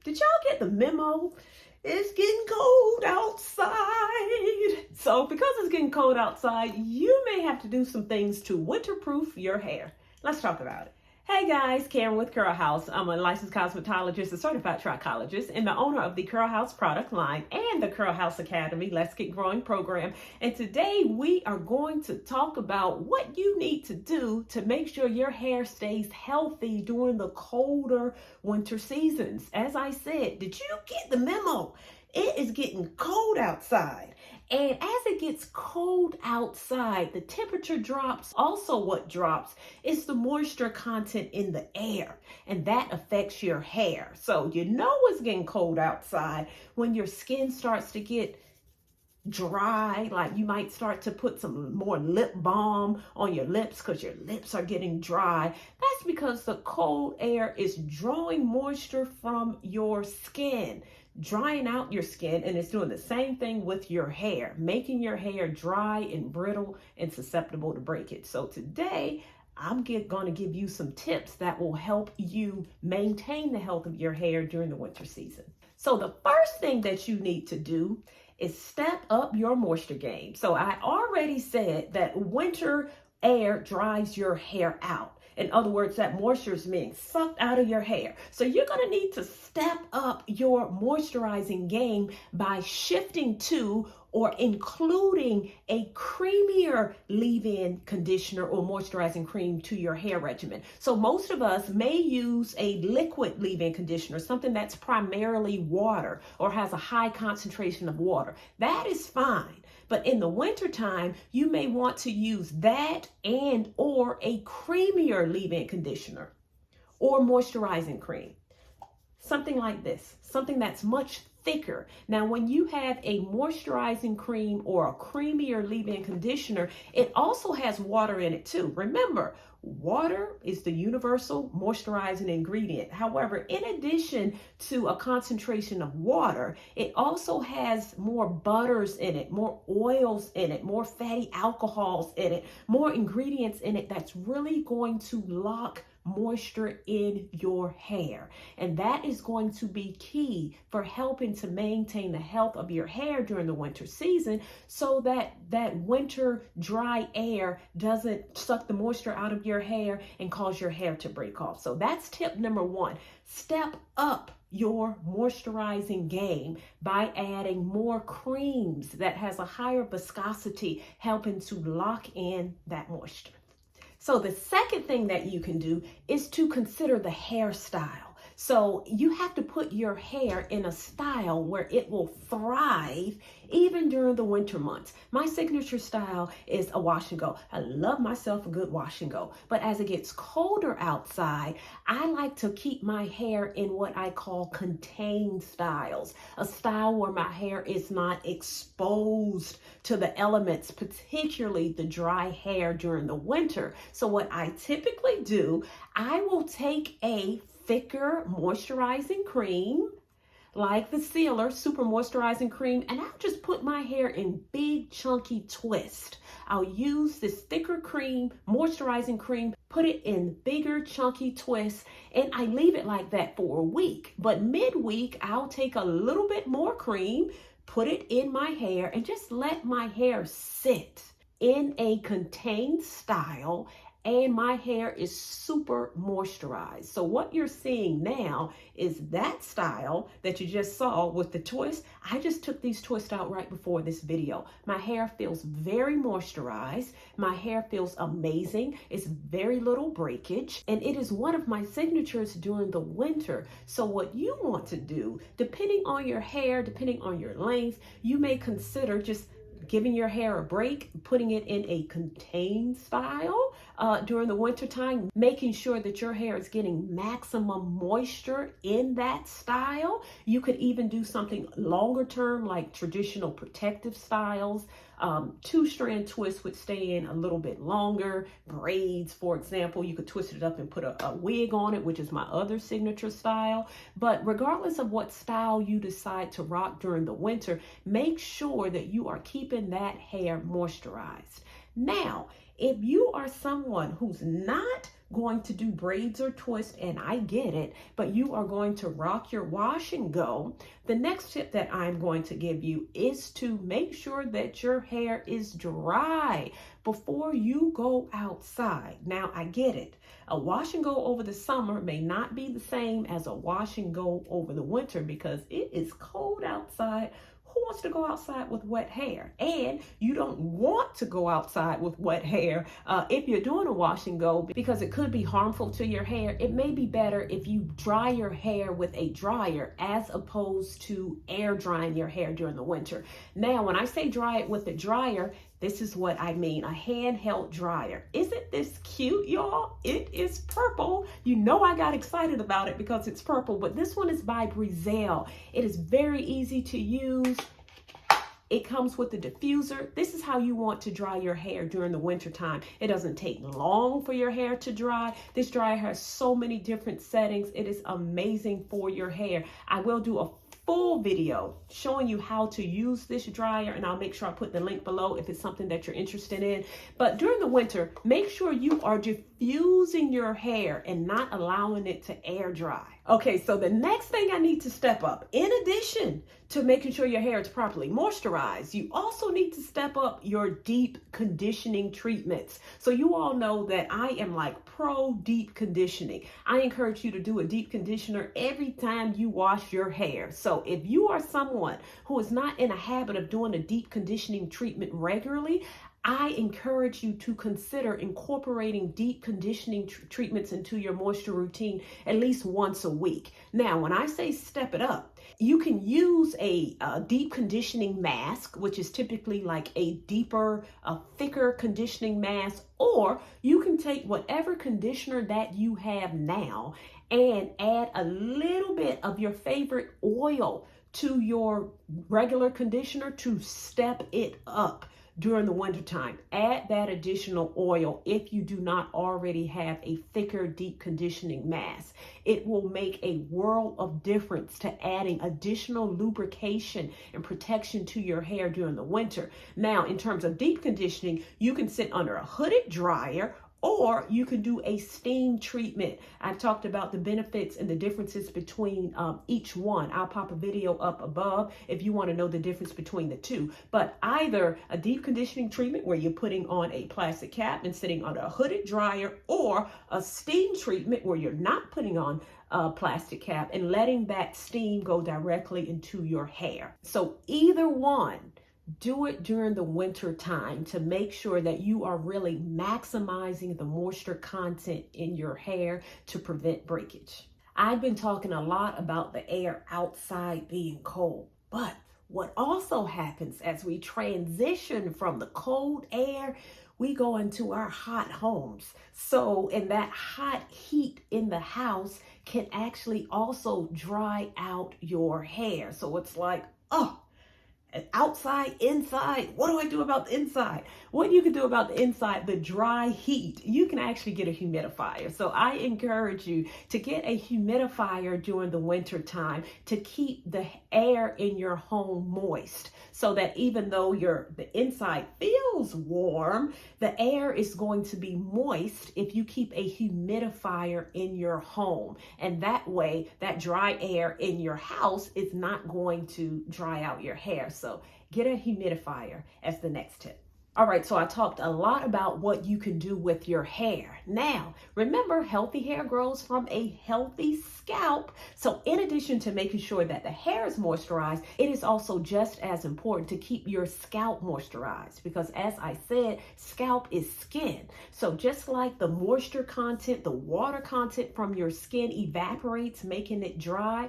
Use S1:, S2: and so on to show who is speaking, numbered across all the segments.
S1: Did y'all get the memo? It's getting cold outside. So because it's getting cold outside, you may have to do some things to winterproof your hair. Let's talk about it. Hey guys, Karen with Curl House. I'm a licensed cosmetologist, a certified trichologist, and the owner of the Curl House product line and the Curl House Academy Let's Get Growing program. And today we are going to talk about what you need to do to make sure your hair stays healthy during the colder winter seasons. As I said, did you get the memo? It is getting cold outside. And as it gets cold outside, the temperature drops. Also what drops is the moisture content in the air, and that affects your hair. So you know it's getting cold outside when your skin starts to get dry, like you might start to put some more lip balm on your lips because your lips are getting dry. That's because the cold air is drawing moisture from your skin, drying out your skin, and it's doing the same thing with your hair, making your hair dry and brittle and susceptible to breakage. So today, I'm going to give you some tips that will help you maintain the health of your hair during the winter season. So the first thing that you need to do is step up your moisture game. So I already said that winter air dries your hair out. In other words, that moisture is being sucked out of your hair. So you're going to need to step up your moisturizing game by shifting to or including a creamier leave-in conditioner or moisturizing cream to your hair regimen. So most of us may use a liquid leave-in conditioner, something that's primarily water or has a high concentration of water. That is fine. But in the wintertime, you may want to use that and or a creamier leave-in conditioner or moisturizing cream. Something like this, something that's much thicker. Now, when you have a moisturizing cream or a creamier leave-in conditioner, it also has water in it too. Remember, water is the universal moisturizing ingredient. However, in addition to a concentration of water, it also has more butters in it, more oils in it, more fatty alcohols in it, more ingredients in it that's really going to lock moisture in your hair. And that is going to be key for helping to maintain the health of your hair during the winter season so that that winter dry air doesn't suck the moisture out of your hair and cause your hair to break off. So that's tip number one. Step up your moisturizing game by adding more creams that has a higher viscosity, helping to lock in that moisture. So the second thing that you can do is to consider the hairstyle. So you have to put your hair in a style where it will thrive even during the winter months. My signature style is a wash and go. I love myself a good wash and go. But as it gets colder outside, I like to keep my hair in what I call contained styles. A style where my hair is not exposed to the elements, particularly the dry hair during the winter. So what I typically do, I will take a thicker moisturizing cream like the Sealer Super Moisturizing Cream, and I'll just put my hair in big chunky twists. I'll use this thicker cream, moisturizing cream, put it in bigger chunky twists, and I leave it like that for a week. But midweek, I'll take a little bit more cream, put it in my hair, and just let my hair sit in a contained style, and my hair is super moisturized. So what you're seeing now is that style that you just saw with the twist. I just took these twists out right before this video. My hair feels very moisturized. My hair feels amazing. It's very little breakage, and it is one of my signatures during the winter. So what you want to do, depending on your hair, depending on your length, you may consider just giving your hair a break, putting it in a contained style during the winter time, making sure that your hair is getting maximum moisture in that style. You could even do something longer term like traditional protective styles. Two-strand twists would stay in a little bit longer. Braids, for example, you could twist it up and put a wig on it, which is my other signature style. But regardless of what style you decide to rock during the winter, make sure that you are keeping that hair moisturized. Now, if you are someone who's not going to do braids or twists, and I get it, but you are going to rock your wash and go, the next tip that I'm going to give you is to make sure that your hair is dry before you go outside. Now, I get it. A wash and go over the summer may not be the same as a wash and go over the winter because it is cold outside. Who wants to go outside with wet hair? And you don't want to go outside with wet hair if you're doing a wash and go because it could be harmful to your hair. It may be better if you dry your hair with a dryer as opposed to air drying your hair during the winter. Now, when I say dry it with a dryer, this is what I mean, a handheld dryer. Isn't this cute, y'all? It is purple. You know I got excited about it because it's purple, but this one is by Breezel. It is very easy to use. It comes with the diffuser. This is how you want to dry your hair during the winter time. It doesn't take long for your hair to dry. This dryer has so many different settings. It is amazing for your hair. I will do a full video showing you how to use this dryer, and I'll make sure I put the link below if it's something that you're interested in. But during the winter, make sure you are diffusing your hair and not allowing it to air dry. Okay, so the next thing I need to step up, in addition to making sure your hair is properly moisturized, you also need to step up your deep conditioning treatments. So you all know that I am like pro deep conditioning. I encourage you to do a deep conditioner every time you wash your hair. So if you are someone who is not in a habit of doing a deep conditioning treatment regularly, I encourage you to consider incorporating deep conditioning treatments into your moisture routine at least once a week. Now, when I say step it up, you can use a deep conditioning mask, which is typically like a deeper, thicker conditioning mask, or you can take whatever conditioner that you have now and add a little bit of your favorite oil to your regular conditioner to step it up. During the wintertime, add that additional oil if you do not already have a thicker, deep conditioning mask. It will make a world of difference to adding additional lubrication and protection to your hair during the winter. Now, in terms of deep conditioning, you can sit under a hooded dryer, or you can do a steam treatment. I've talked about the benefits and the differences between each one. I'll pop a video up above if you want to know the difference between the two. But either a deep conditioning treatment where you're putting on a plastic cap and sitting under a hooded dryer, or a steam treatment where you're not putting on a plastic cap and letting that steam go directly into your hair. So either one, do it during the winter time to make sure that you are really maximizing the moisture content in your hair to prevent breakage. I've been talking a lot about the air outside being cold, but what also happens as we transition from the cold air, we go into our hot homes. So, and that hot heat in the house can actually also dry out your hair. So it's like, oh, outside, inside. What do I do about the inside? What you can do about the inside, the dry heat, you can actually get a humidifier. So I encourage you to get a humidifier during the winter time to keep the air in your home moist, so that even though the inside feels warm, the air is going to be moist if you keep a humidifier in your home. And that way, that dry air in your house is not going to dry out your hair. So get a humidifier as the next tip. All right, so I talked a lot about what you can do with your hair. Now, remember, healthy hair grows from a healthy scalp. So in addition to making sure that the hair is moisturized, it is also just as important to keep your scalp moisturized, because as I said, scalp is skin. So just like the moisture content, the water content from your skin evaporates, making it dry,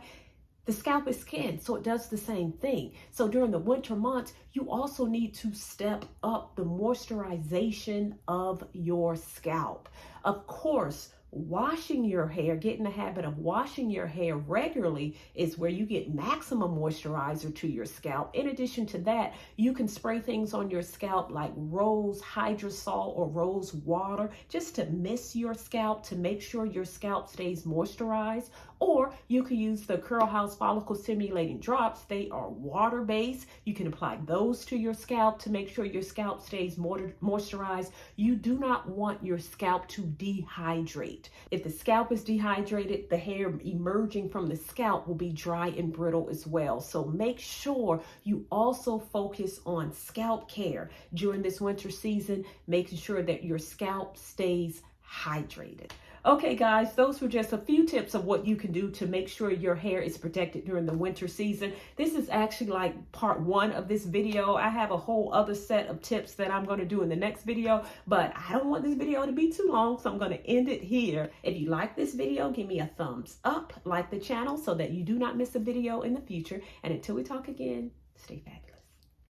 S1: the scalp is skin, so it does the same thing. So during the winter months, you also need to step up the moisturization of your scalp. Of course, washing your hair, get in the habit of washing your hair regularly is where you get maximum moisturizer to your scalp. In addition to that, you can spray things on your scalp like rose hydrosol or rose water just to mist your scalp to make sure your scalp stays moisturized. Or you can use the Curl House Follicle Stimulating Drops. They are water-based. You can apply those to your scalp to make sure your scalp stays moisturized. You do not want your scalp to dehydrate. If the scalp is dehydrated, the hair emerging from the scalp will be dry and brittle as well. So make sure you also focus on scalp care during this winter season, making sure that your scalp stays hydrated. Okay guys, those were just a few tips of what you can do to make sure your hair is protected during the winter season. This is actually like part 1 of this video. I have a whole other set of tips that I'm going to do in the next video, but I don't want this video to be too long, so I'm going to end it here. If you like this video, give me a thumbs up, like the channel so that you do not miss a video in the future. And until we talk again, stay fabulous.